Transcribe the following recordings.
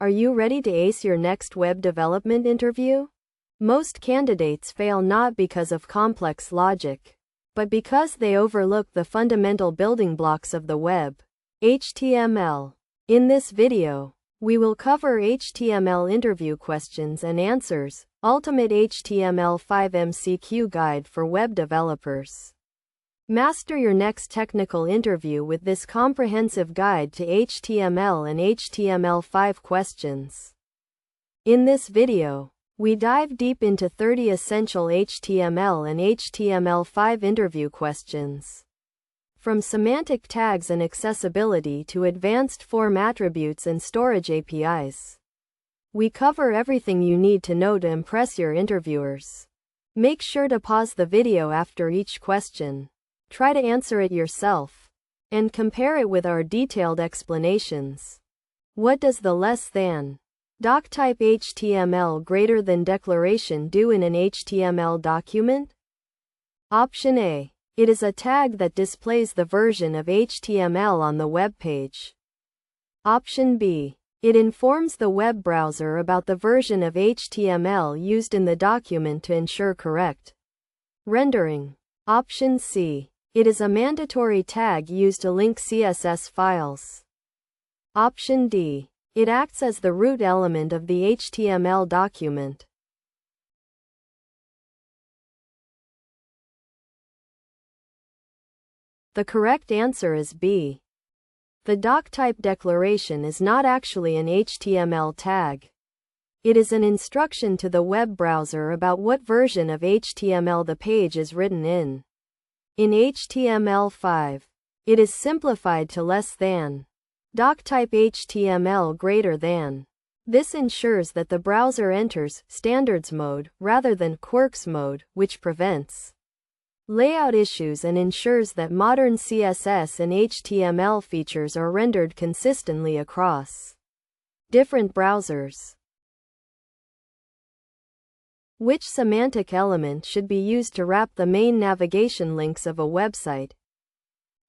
Are you ready to ace your next web development interview? Most candidates fail not because of complex logic, but because they overlook the fundamental building blocks of the web, HTML. In this video, we will cover HTML interview questions and answers, Ultimate HTML5 MCQ Guide for Web Developers. Master your next technical interview with this comprehensive guide to HTML and HTML5 questions. In this video, we dive deep into 30 essential HTML and HTML5 interview questions. From semantic tags and accessibility to advanced form attributes and storage APIs. We cover everything you need to know to impress your interviewers. Make sure to pause the video after each question. Try to answer it yourself, and compare it with our detailed explanations. What does the less than doctype HTML greater than declaration do in an HTML document? Option A. It is a tag that displays the version of HTML on the web page. Option B. It informs the web browser about the version of HTML used in the document to ensure correct rendering. Option C. It is a mandatory tag used to link CSS files. Option D. It acts as the root element of the HTML document. The correct answer is B. The doctype declaration is not actually an HTML tag. It is an instruction to the web browser about what version of HTML the page is written in. In HTML5, it is simplified to less than doctype HTML greater than. This ensures that the browser enters standards mode rather than quirks mode, which prevents layout issues and ensures that modern CSS and HTML features are rendered consistently across different browsers. Which semantic element should be used to wrap the main navigation links of a website?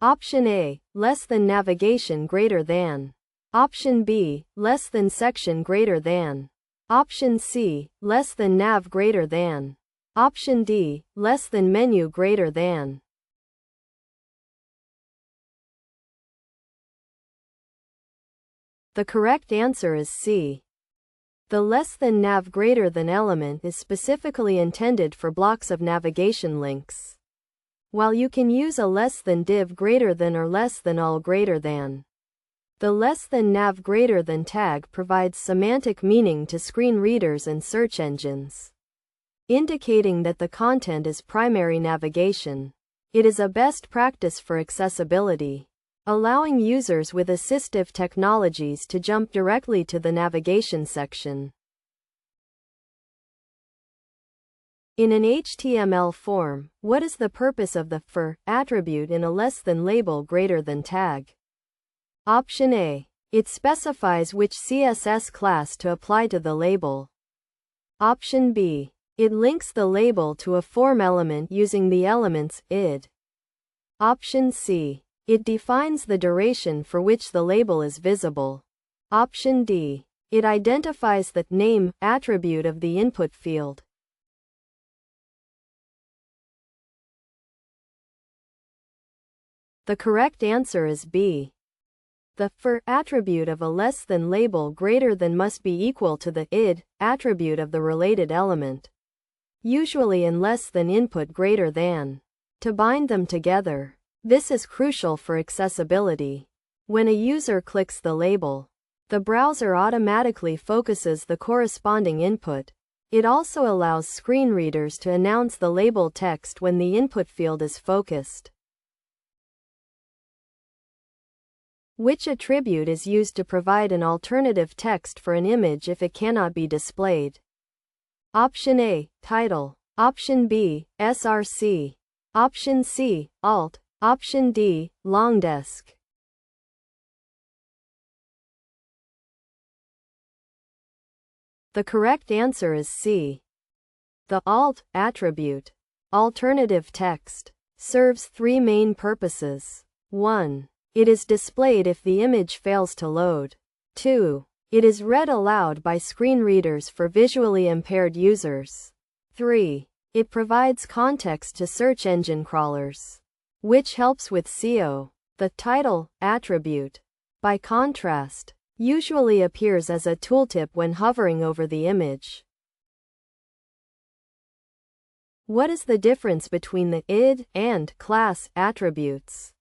Option A. Less than navigation greater than. Option B. Less than section greater than. Option C. Less than nav greater than. Option D. Less than menu greater than. The correct answer is C. The less than nav greater than element is specifically intended for blocks of navigation links. While you can use a less than div greater than or less than all greater than, the less than nav greater than tag provides semantic meaning to screen readers and search engines, indicating that the content is primary navigation. It is a best practice for accessibility, allowing users with assistive technologies to jump directly to the navigation section. In an HTML form, what is the purpose of the for attribute in a less than label greater than tag? Option A. It specifies which CSS class to apply to the label. Option B. It links the label to a form element using the element's id. Option C. It defines the duration for which the label is visible. Option D. It identifies the name attribute of the input field. The correct answer is B. The for attribute of a less than label greater than must be equal to the id attribute of the related element, usually in less than input greater than, to bind them together. This is crucial for accessibility. When a user clicks the label, the browser automatically focuses the corresponding input. It also allows screen readers to announce the label text when the input field is focused. Which attribute is used to provide an alternative text for an image if it cannot be displayed? Option A. Title. Option B. src. Option C. Alt. Option D. Longdesk. The correct answer is C. The alt attribute, alternative text, serves three main purposes. 1. It is displayed if the image fails to load. 2. It is read aloud by screen readers for visually impaired users. 3. It provides context to search engine crawlers, which helps with SEO. The title attribute, by contrast, usually appears as a tooltip when hovering over the image. What is the difference between the id and class attributes?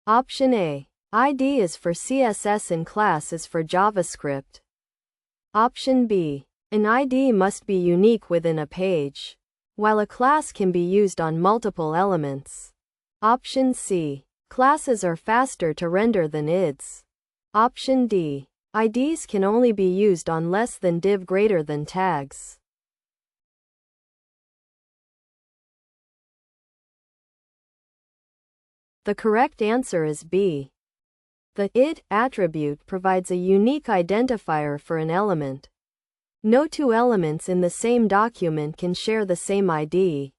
Option A. ID is for CSS and class is for JavaScript. Option B. An ID must be unique within a page, while a class can be used on multiple elements. Option C. Classes are faster to render than IDs. Option D. IDs can only be used on less than div greater than tags. The correct answer is B. The id attribute provides a unique identifier for an element. No two elements in the same document can share the same ID.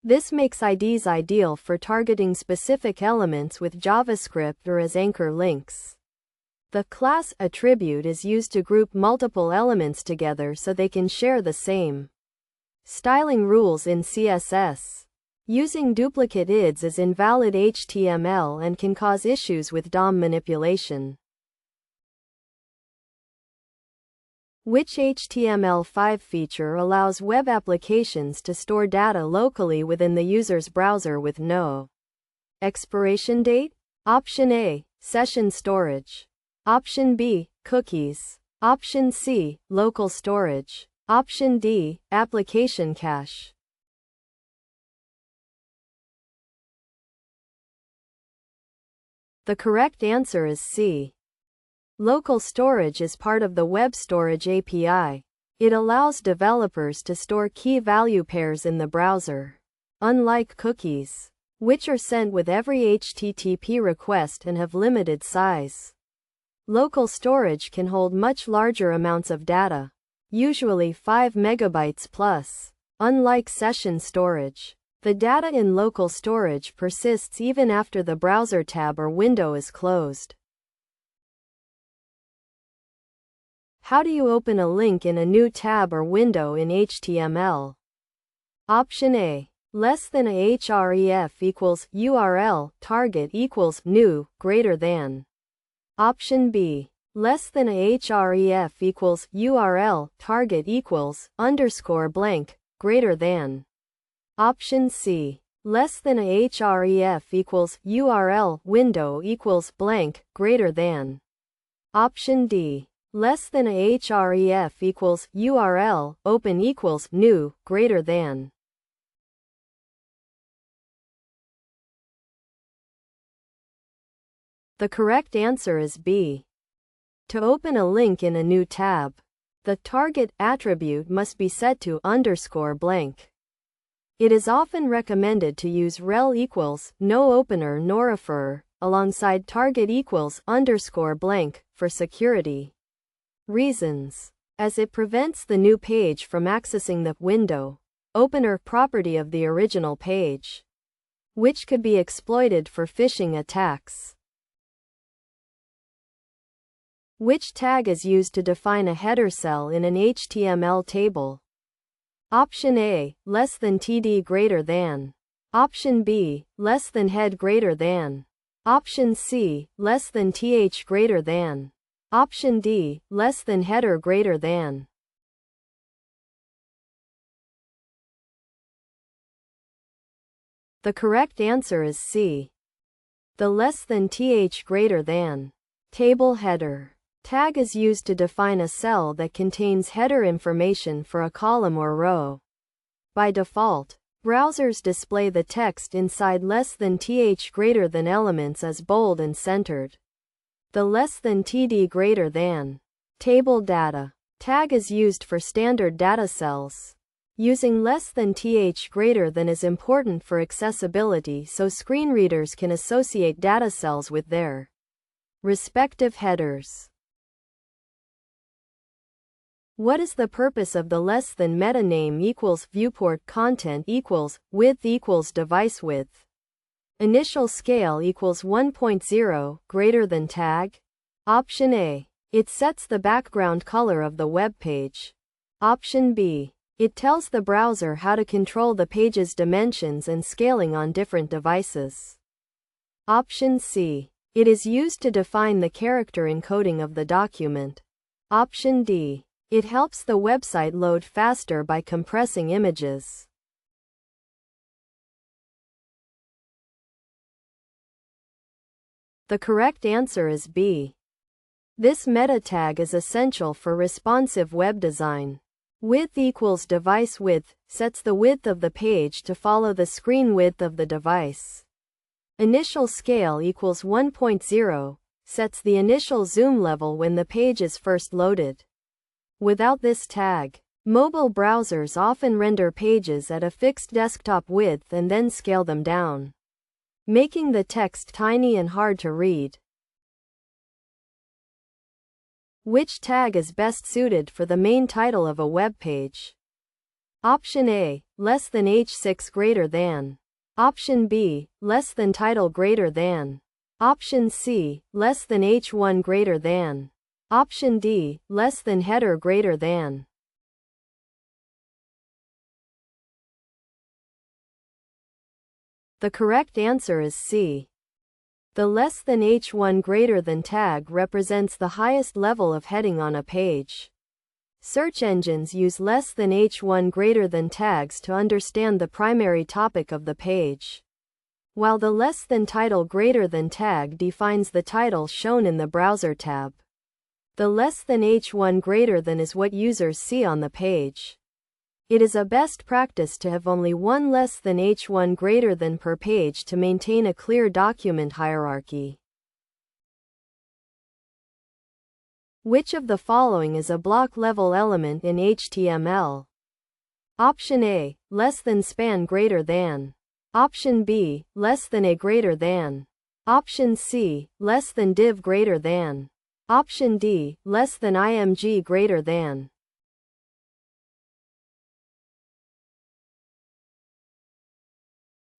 This makes IDs ideal for targeting specific elements with JavaScript or as anchor links. The class attribute is used to group multiple elements together so they can share the same styling rules in CSS. Using duplicate IDs is invalid HTML and can cause issues with DOM manipulation. Which HTML5 feature allows web applications to store data locally within the user's browser with no expiration date? Option A. Session storage. Option B. Cookies. Option C. Local storage. Option D. Application cache. The correct answer is C. Local storage is part of the Web Storage API. It allows developers to store key value pairs in the browser. Unlike cookies, which are sent with every HTTP request and have limited size, local storage can hold much larger amounts of data, usually 5 megabytes plus. Unlike session storage, the data in local storage persists even after the browser tab or window is closed. How do you open a link in a new tab or window in HTML? Option A. Less than a href equals URL target equals new greater than. Option B. Less than a href equals URL target equals underscore blank greater than. Option C. Less than a href equals URL window equals blank greater than. Option D. Less than a href equals URL open equals new greater than. The correct answer is B. To open a link in a new tab, the target attribute must be set to underscore blank. It is often recommended to use rel equals no opener nor refer alongside target equals underscore blank for security reasons, as it prevents the new page from accessing the window opener property of the original page, which could be exploited for phishing attacks. Which tag is used to define a header cell in an HTML table? Option A. Less than TD greater than. Option B. Less than head greater than. Option C. Less than TH greater than. Option D. Less than header greater than. The correct answer is C. The less than TH greater than table header tag is used to define a cell that contains header information for a column or row. By default, browsers display the text inside less than TH greater than elements as bold and centered. The less than TD greater than table data tag is used for standard data cells. Using less than TH greater than is important for accessibility so screen readers can associate data cells with their respective headers. What is the purpose of the less than meta name equals viewport content equals width equals device width? Initial scale equals 1.0 greater than tag? Option A. It sets the background color of the web page. Option B. It tells the browser how to control the page's dimensions and scaling on different devices. Option C. It is used to define the character encoding of the document. Option D. It helps the website load faster by compressing images. The correct answer is B. This meta tag is essential for responsive web design. Width equals device width sets the width of the page to follow the screen width of the device. Initial scale equals 1.0 sets the initial zoom level when the page is first loaded. Without this tag, mobile browsers often render pages at a fixed desktop width and then scale them down, making the text tiny and hard to read. Which tag is best suited for the main title of a web page? Option A, less than H6 greater than. Option B, less than title greater than. Option C, less than H1 greater than. Option D, less than header greater than. The correct answer is C. The less than H1 greater than tag represents the highest level of heading on a page. Search engines use less than H1 greater than tags to understand the primary topic of the page, while the less than title greater than tag defines the title shown in the browser tab. The less than H1 greater than is what users see on the page. It is a best practice to have only one less than H1 greater than per page to maintain a clear document hierarchy. Which of the following is a block level element in HTML? Option A, less than span greater than. Option B, less than a greater than. Option C, less than div greater than. Option D, less than img greater than.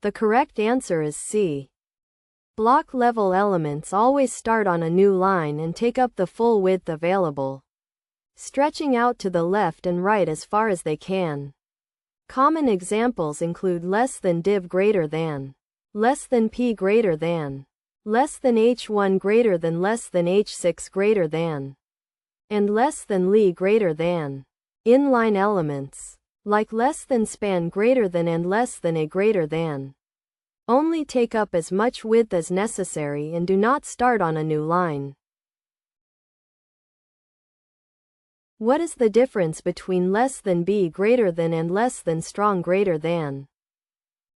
The correct answer is C. Block level elements always start on a new line and take up the full width available, stretching out to the left and right as far as they can. Common examples include less than div greater than, less than p greater than, less than h1 greater than less than h6 greater than, and less than li greater than. Inline elements, like less than span greater than and less than a greater than, only take up as much width as necessary and do not start on a new line. What is the difference between less than b greater than and less than strong greater than?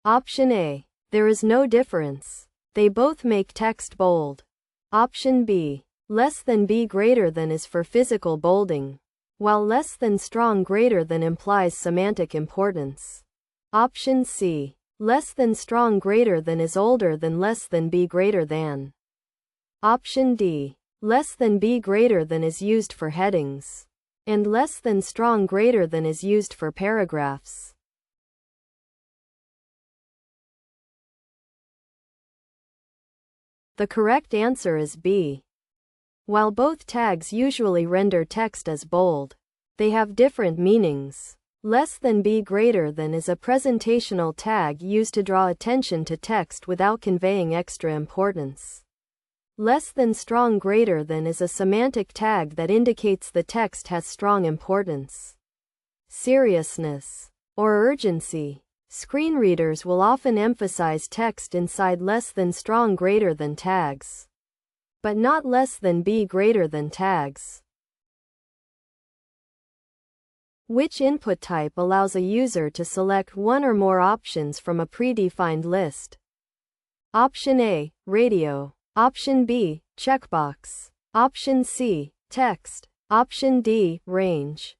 Option A. There is no difference. They both make text bold. Option B. Less than b greater than is for physical bolding, while less than strong greater than implies semantic importance. Option C. Less than strong greater than is older than less than b greater than. Option D. Less than b greater than is used for headings, and less than strong greater than is used for paragraphs. The correct answer is B. While both tags usually render text as bold, they have different meanings. Less than b greater than is a presentational tag used to draw attention to text without conveying extra importance. Less than strong greater than is a semantic tag that indicates the text has strong importance, seriousness, or urgency. Screen readers will often emphasize text inside less than strong greater than tags, but not less than b greater than tags. Which input type allows a user to select one or more options from a predefined list? Option A, radio. Option B, checkbox. Option C, text. Option D, range.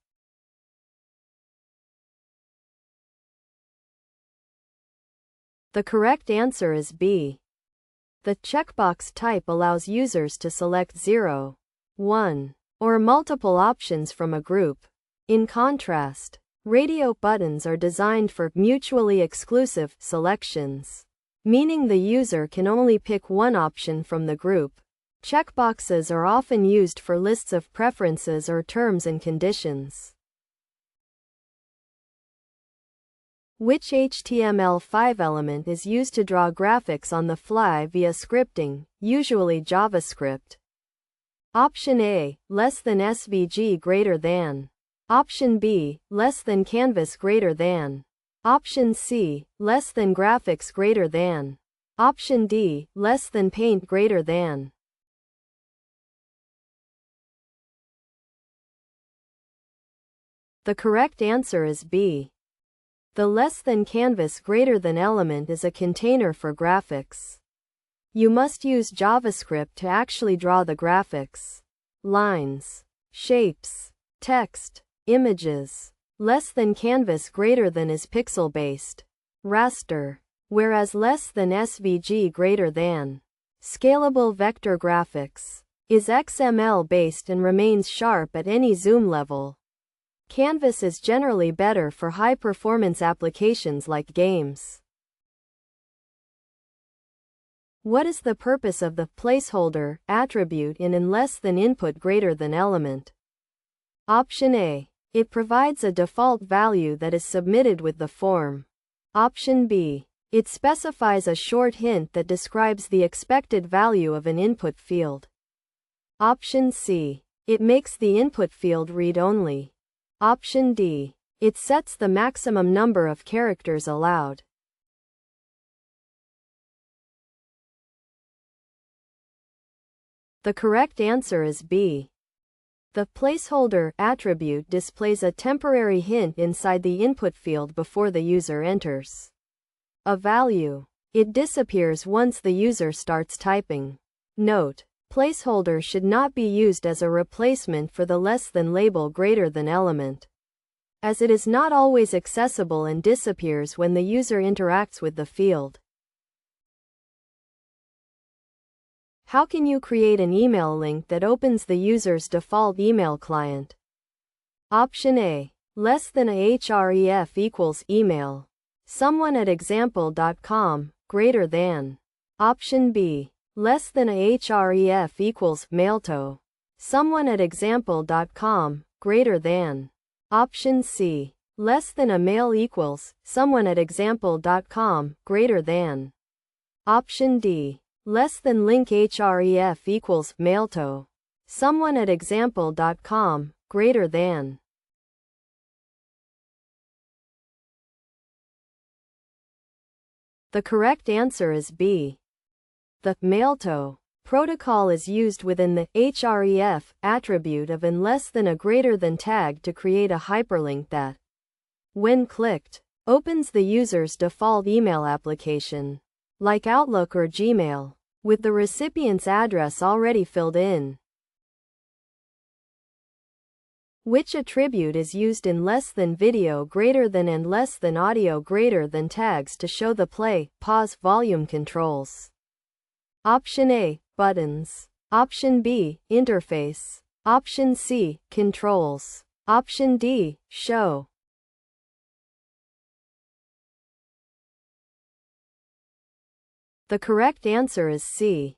The correct answer is B. The checkbox type allows users to select 0, 1, or multiple options from a group. In contrast, radio buttons are designed for mutually exclusive selections, meaning the user can only pick one option from the group. Checkboxes are often used for lists of preferences or terms and conditions. Which HTML5 element is used to draw graphics on the fly via scripting, usually JavaScript? Option A, less than SVG greater than. Option B, less than canvas greater than. Option C, less than graphics greater than. Option D, less than paint greater than. The correct answer is B. The less than canvas greater than element is a container for graphics. You must use JavaScript to actually draw the graphics. Lines, shapes, text, images. Less than canvas greater than is pixel-based. Raster. Whereas less than SVG greater than. Scalable vector graphics. Is XML-based and remains sharp at any zoom level. Canvas is generally better for high-performance applications like games. What is the purpose of the placeholder attribute in less than input greater than element? Option A. It provides a default value that is submitted with the form. Option B. It specifies a short hint that describes the expected value of an input field. Option C. It makes the input field read-only. Option D. It sets the maximum number of characters allowed. The correct answer is B. The placeholder attribute displays a temporary hint inside the input field before the user enters a value. It disappears once the user starts typing. Note: placeholder should not be used as a replacement for the less than label greater than element, as it is not always accessible and disappears when the user interacts with the field. How can you create an email link that opens the user's default email client? Option A. Less than a href equals email. Someone at example.com, greater than. Option B. Less than a href equals mailto. Someone at example.com, greater than. Option C. Less than a mail equals someone at example.com, greater than. Option D. Less than link href equals mailto. Someone at example.com, greater than. The correct answer is B. The mailto protocol is used within the href attribute of and less than a greater than tag to create a hyperlink that, when clicked, opens the user's default email application, like Outlook or Gmail, with the recipient's address already filled in. Which attribute is used in less than video greater than and less than audio greater than tags to show the play, pause, volume controls? Option A. Buttons. Option B. Interface. Option C. Controls. Option D. Show. The correct answer is C.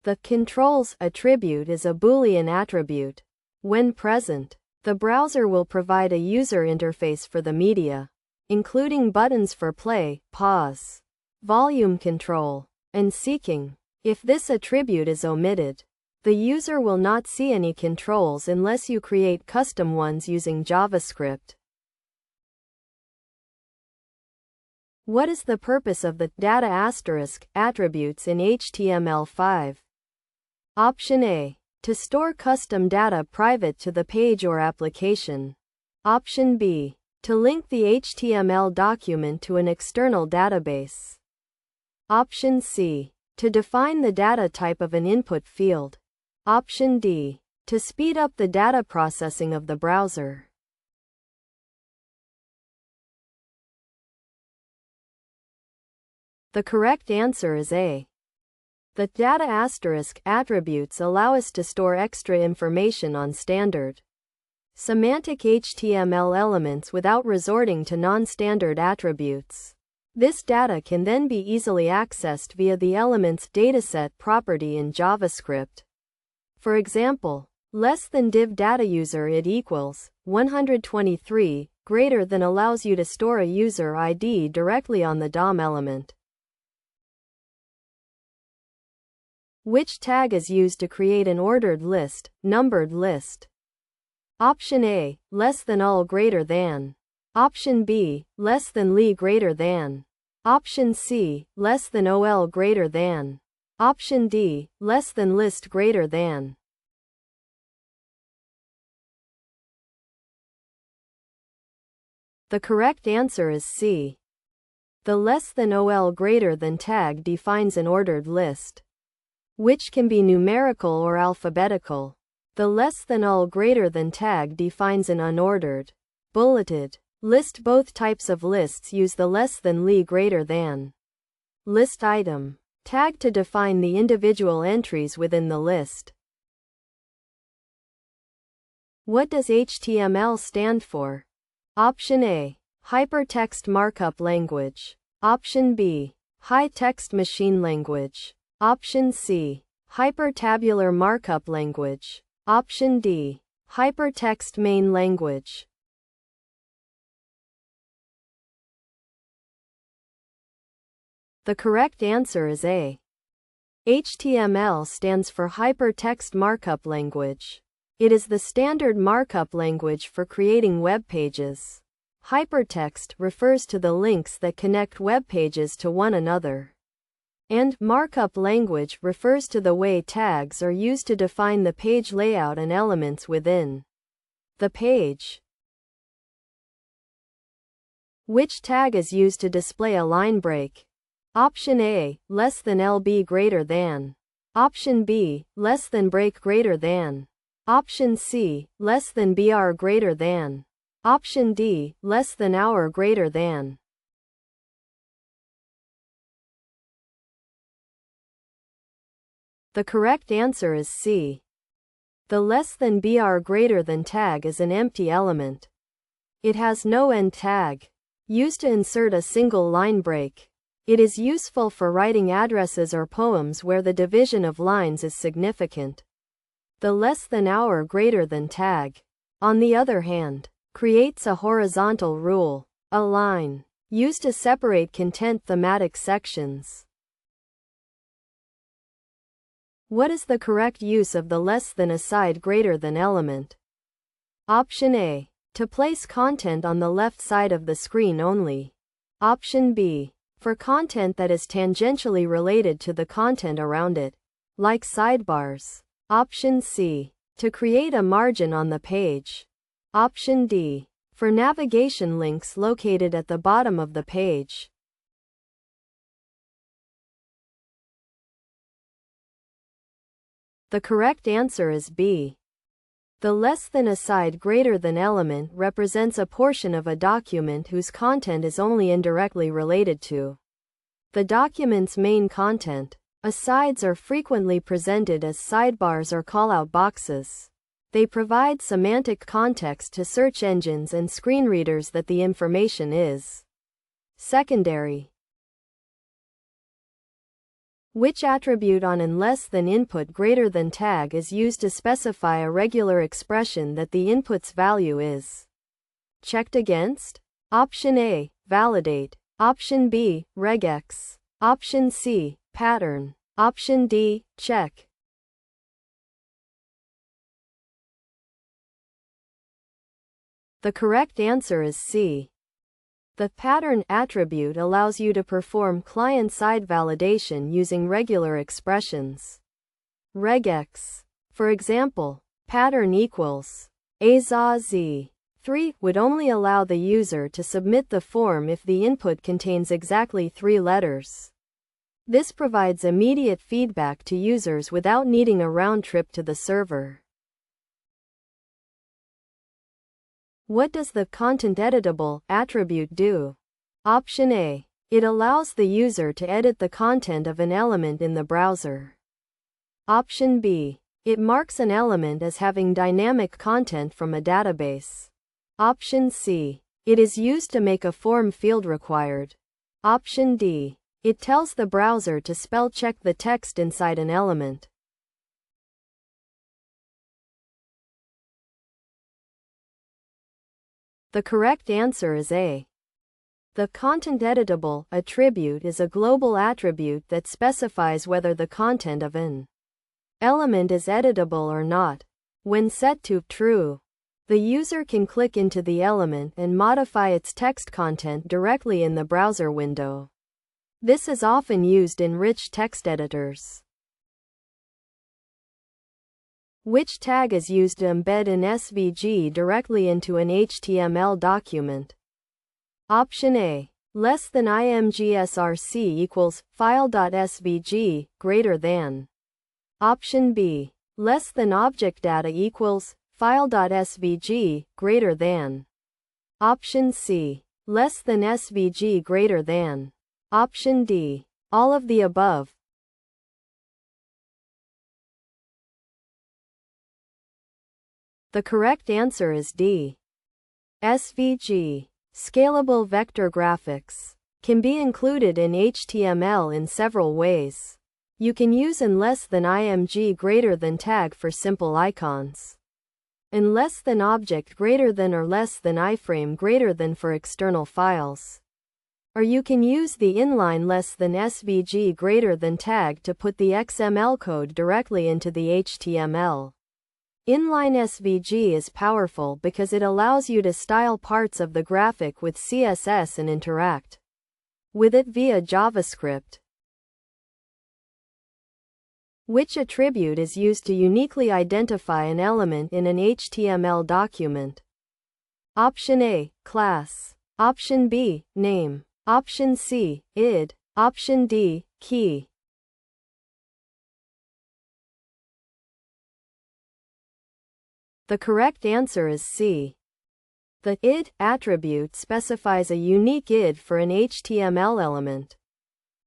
The controls attribute is a Boolean attribute. When present, the browser will provide a user interface for the media, including buttons for play, pause, volume control, and seeking. If this attribute is omitted, the user will not see any controls unless you create custom ones using JavaScript. What is the purpose of the data asterisk attributes in HTML5? Option A. To store custom data private to the page or application. Option B. To link the HTML document to an external database. Option C. To define the data type of an input field. Option D. To speed up the data processing of the browser. The correct answer is A. The data asterisk attributes allow us to store extra information on standard semantic HTML elements without resorting to non-standard attributes. This data can then be easily accessed via the elements dataset property in JavaScript. For example, less than div data user id equals 123 greater than allows you to store a user ID directly on the DOM element. Which tag is used to create an ordered list, numbered list? Option A, less than ul greater than. Option B, less than li greater than. Option C, less than ol greater than. Option D, less than list greater than. The correct answer is C. The less than ol greater than tag defines an ordered list, which can be numerical or alphabetical. The less than ul greater than tag defines an unordered, bulleted list. Both types of lists use the less than li greater than list item tag to define the individual entries within the list. What does HTML stand for? Option A, Hypertext Markup Language. Option B, High Text Machine Language. Option C, Hypertabular Markup Language. Option D, Hypertext Main Language. The correct answer is A. HTML stands for Hypertext Markup Language. It is the standard markup language for creating web pages. Hypertext refers to the links that connect web pages to one another. And markup language refers to the way tags are used to define the page layout and elements within the page. Which tag is used to display a line break? Option A, less than lb greater than. Option B, less than break greater than. Option C, less than br greater than. Option D, less than hour greater than. The correct answer is C. The less than br greater than tag is an empty element. It has no end tag. Used to insert a single line break. It is useful for writing addresses or poems where the division of lines is significant. The less than hour greater than tag, on the other hand, creates a horizontal rule, a line, used to separate content thematic sections. What is the correct use of the less than aside greater than element? Option A, to place content on the left side of the screen only. Option B, for content that is tangentially related to the content around it, like sidebars. Option C, to create a margin on the page. Option D, for navigation links located at the bottom of the page. The correct answer is B. The less than aside greater than element represents a portion of a document whose content is only indirectly related to the document's main content. Asides are frequently presented as sidebars or callout boxes. They provide semantic context to search engines and screen readers that the information is secondary. Which attribute on an less than input greater than tag is used to specify a regular expression that the input's value is checked against? Option A, validate. Option B, regex. Option C, pattern. Option D, check. The correct answer is C. The pattern attribute allows you to perform client-side validation using regular expressions. Regex. For example, pattern equals a/z. 3 would only allow the user to submit the form if the input contains exactly 3 letters. This provides immediate feedback to users without needing a round trip to the server. What does the content editable attribute do? Option A. It allows the user to edit the content of an element in the browser. Option B. It marks an element as having dynamic content from a database. Option C. It is used to make a form field required. Option D. It tells the browser to spell check the text inside an element. The correct answer is A. The content editable attribute is a global attribute that specifies whether the content of an element is editable or not. When set to true, the user can click into the element and modify its text content directly in the browser window. This is often used in rich text editors. Which tag is used to embed an SVG directly into an HTML document? Option A. Less than imgsrc equals file.svg greater than. Option B. Less than object data equals file.svg greater than. Option C. Less than svg greater than. Option D. All of the above. The correct answer is D. SVG. Scalable vector graphics can be included in HTML in several ways. You can use an less than img greater than tag for simple icons, and less than object greater than or less than iframe greater than for external files. Or you can use the inline less than svg greater than tag to put the XML code directly into the HTML. Inline SVG is powerful because it allows you to style parts of the graphic with CSS and interact with it via JavaScript. Which attribute is used to uniquely identify an element in an HTML document? Option A. Class. Option B. Name. Option C. Id. Option D. Key. The correct answer is C. The id attribute specifies a unique id for an HTML element.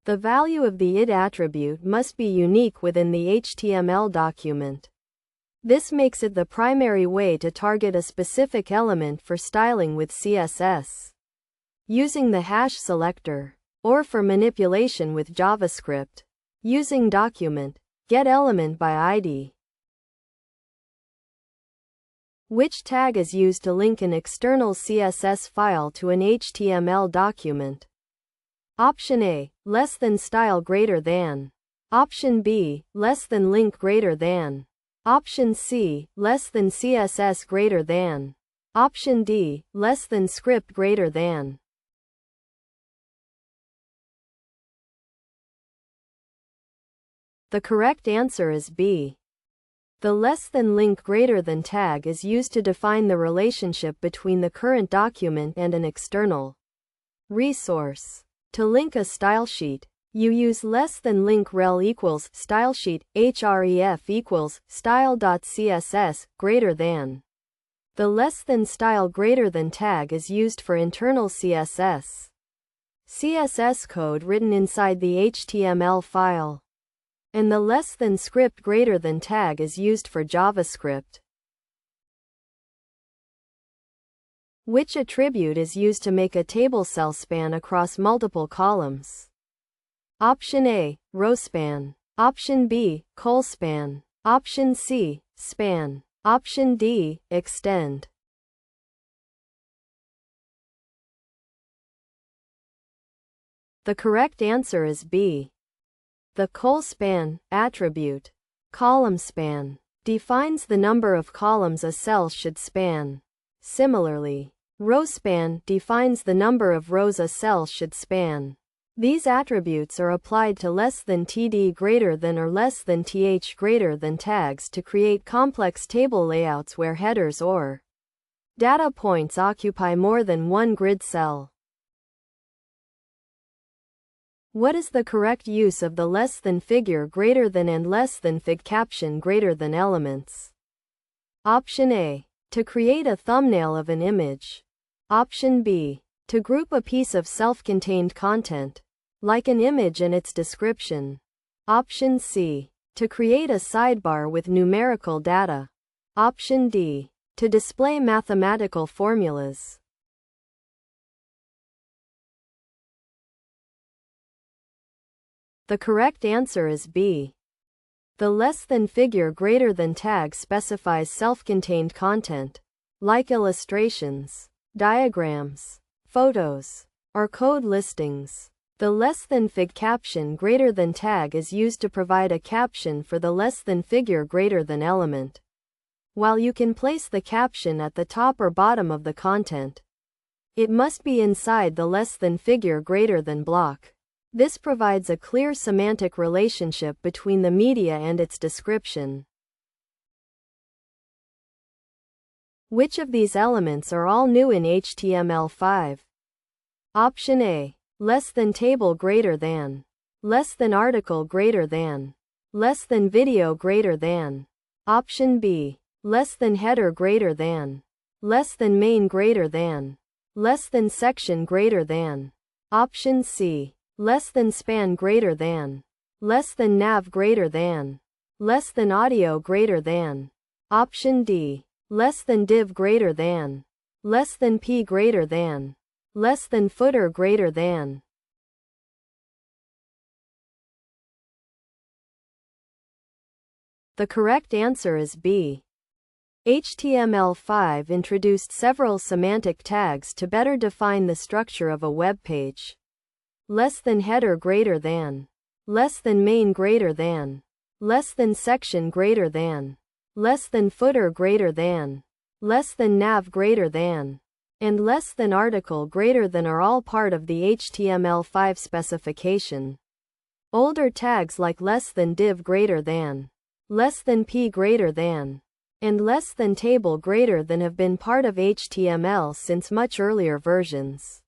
The value of the id attribute must be unique within the HTML document. This makes it the primary way to target a specific element for styling with CSS, using the hash selector, or for manipulation with JavaScript, using document getElementById. Which tag is used to link an external CSS file to an HTML document? Option A. Less than style greater than. Option B. Less than link greater than. Option C. Less than CSS greater than. Option D. Less than script greater than. The correct answer is B. The less than link greater than tag is used to define the relationship between the current document and an external resource. To link a stylesheet, you use less than link rel equals stylesheet href equals style.css greater than. The less than style greater than tag is used for internal CSS code written inside the HTML file. And the less than script greater than tag is used for JavaScript. Which attribute is used to make a table cell span across multiple columns? Option A. Row span. Option B. Col span. Option C. Span. Option D. Extend. The correct answer is B. The col span attribute, column span, defines the number of columns a cell should span. Similarly, row span defines the number of rows a cell should span. These attributes are applied to less than td greater than or less than th greater than tags to create complex table layouts where headers or data points occupy more than one grid cell. What is the correct use of the less than figure greater than and less than fig caption greater than elements? Option A. To create a thumbnail of an image. Option B. To group a piece of self-contained content, like an image and its description. Option C. To create a sidebar with numerical data. Option D. To display mathematical formulas. The correct answer is B. The less than figure greater than tag specifies self-contained content, like illustrations, diagrams, photos, or code listings. The less than fig caption greater than tag is used to provide a caption for the less than figure greater than element. While you can place the caption at the top or bottom of the content, it must be inside the less than figure greater than block. This provides a clear semantic relationship between the media and its description. Which of these elements are all new in HTML5? Option A. Less than table greater than. Less than article greater than. Less than video greater than. Option B. Less than header greater than. Less than main greater than. Less than section greater than. Option C. Less than span greater than. Less than nav greater than. Less than audio greater than. Option D. Less than div greater than. Less than p greater than. Less than footer greater than. The correct answer is B. HTML5 introduced several semantic tags to better define the structure of a web page. Less than header greater than. Less than main greater than. Less than section greater than. Less than footer greater than. Less than nav greater than. And less than article greater than are all part of the HTML5 specification. Older tags like less than div greater than, less than p greater than, and less than table greater than have been part of HTML since much earlier versions.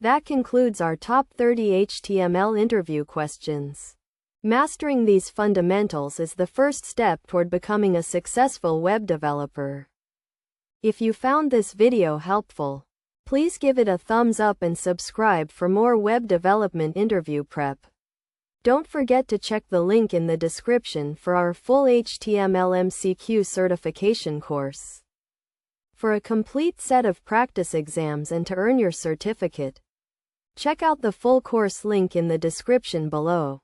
That concludes our top 30 HTML interview questions. Mastering these fundamentals is the first step toward becoming a successful web developer. If you found this video helpful, please give it a thumbs up and subscribe for more web development interview prep. Don't forget to check the link in the description for our full HTML MCQ certification course. For a complete set of practice exams and to earn your certificate, check out the full course link in the description below.